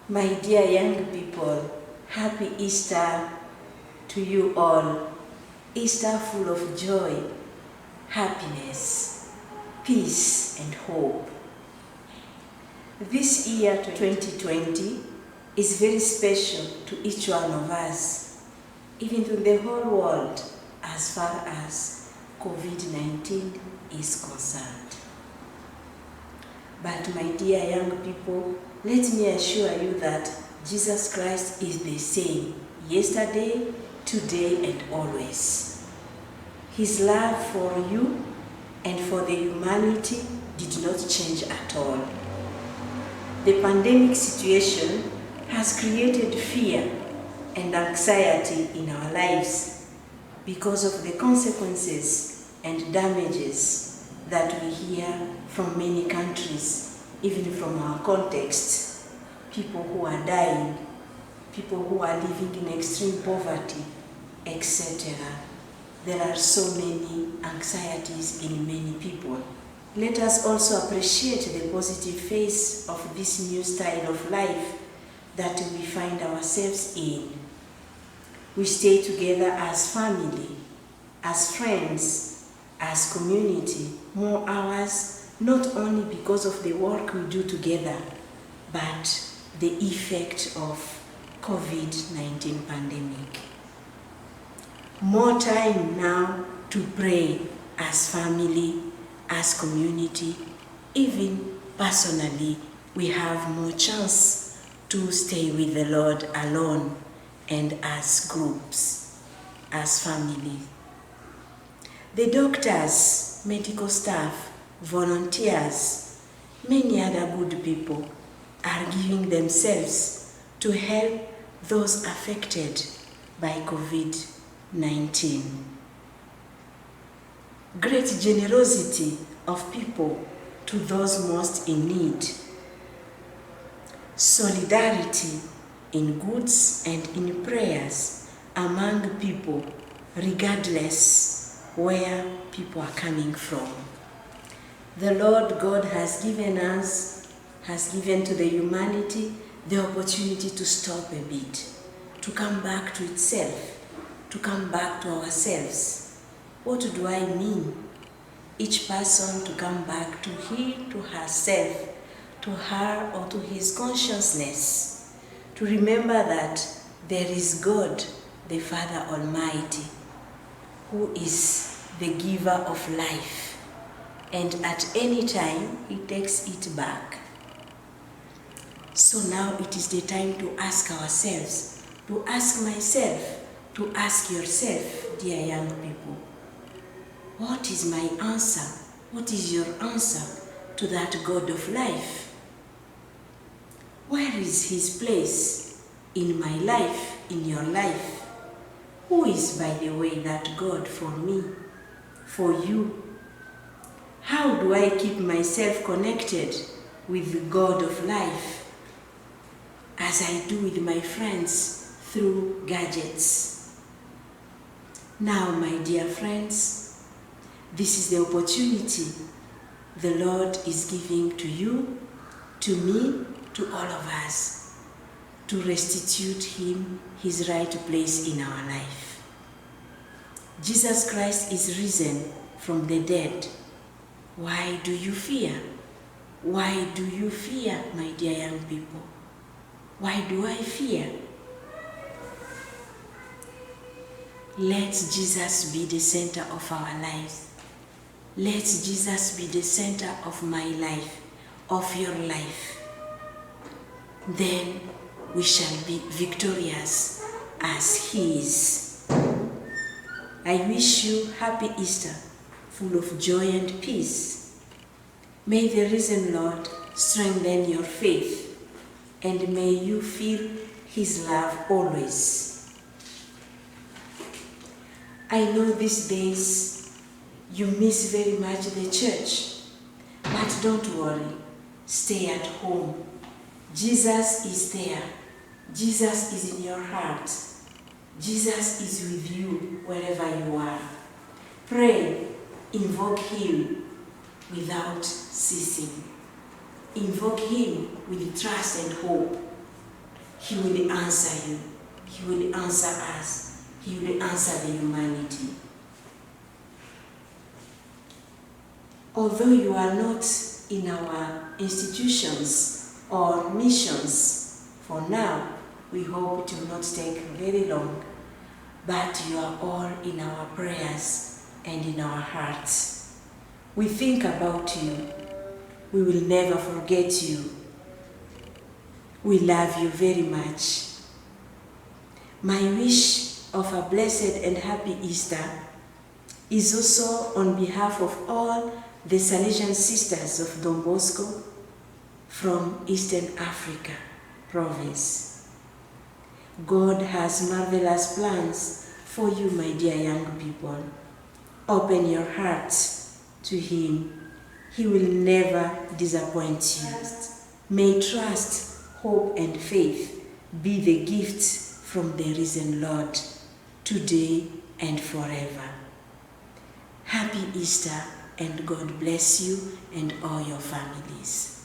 My dear young people, happy Easter to you all. Easter full of joy, happiness, peace and hope. This year 2020 is very special to each one of us, even to the whole world as far as COVID-19 is concerned. But my dear young people, let me assure you that Jesus Christ is the same yesterday, today, and always. His love for you and for the humanity did not change at all. The pandemic situation has created fear and anxiety in our lives because of the consequences and damages that we hear from many countries, even from our context. People who are dying, people who are living in extreme poverty, etc. There are so many anxieties in many people. Let us also appreciate the positive face of this new style of life that we find ourselves in. We stay together as family, as friends, as community, more hours, not only because of the work we do together, but the effect of COVID-19 pandemic. More time now to pray as family, as community, even personally, we have more chance to stay with the Lord alone and as groups, as family. The doctors, medical staff, volunteers, many other good people are giving themselves to help those affected by COVID-19. Great generosity of people to those most in need. Solidarity in goods and in prayers among people, regardless where people are coming from. The Lord God has given to the humanity the opportunity to stop a bit, to come back to itself, to come back to ourselves. What do I mean? Each person to come back to him, to herself, to her or to his consciousness, to remember that there is God, the Father Almighty, who is the giver of life, and at any time he takes it back. So now it is the time to ask ourselves, to ask myself, to ask yourself, dear young people, what is my answer? What is your answer to that God of life? Where is his place in my life, in your life? Who is, by the way, that God for me, for you? How do I keep myself connected with the God of life, as I do with my friends through gadgets? Now, my dear friends, this is the opportunity the Lord is giving to you, to me, to all of us, to restitute him his right place in our life. Jesus Christ is risen from the dead. Why do you fear? Why do you fear, my dear young people? Why do I fear? Let Jesus be the center of our lives. Let Jesus be the center of my life, of your life. Then we shall be victorious as he is. I wish you happy Easter, full of joy and peace. May the risen Lord strengthen your faith, and may you feel his love always. I know these days you miss very much the church, but don't worry, stay at home. Jesus is there. Jesus is in your heart. Jesus is with you wherever you are. Pray, invoke him without ceasing. Invoke him with trust and hope. He will answer you. He will answer us. He will answer the humanity. Although you are not in our institutions or missions, for now, we hope it will not take very long, but you are all in our prayers and in our hearts. We think about you. We will never forget you. We love you very much. My wish of a blessed and happy Easter is also on behalf of all the Salesian sisters of Don Bosco from Eastern Africa province. God has marvelous plans for you, my dear young people. Open your hearts to Him. He will never disappoint you. May trust, hope, and faith be the gifts from the risen Lord, today and forever. Happy Easter, and God bless you and all your families.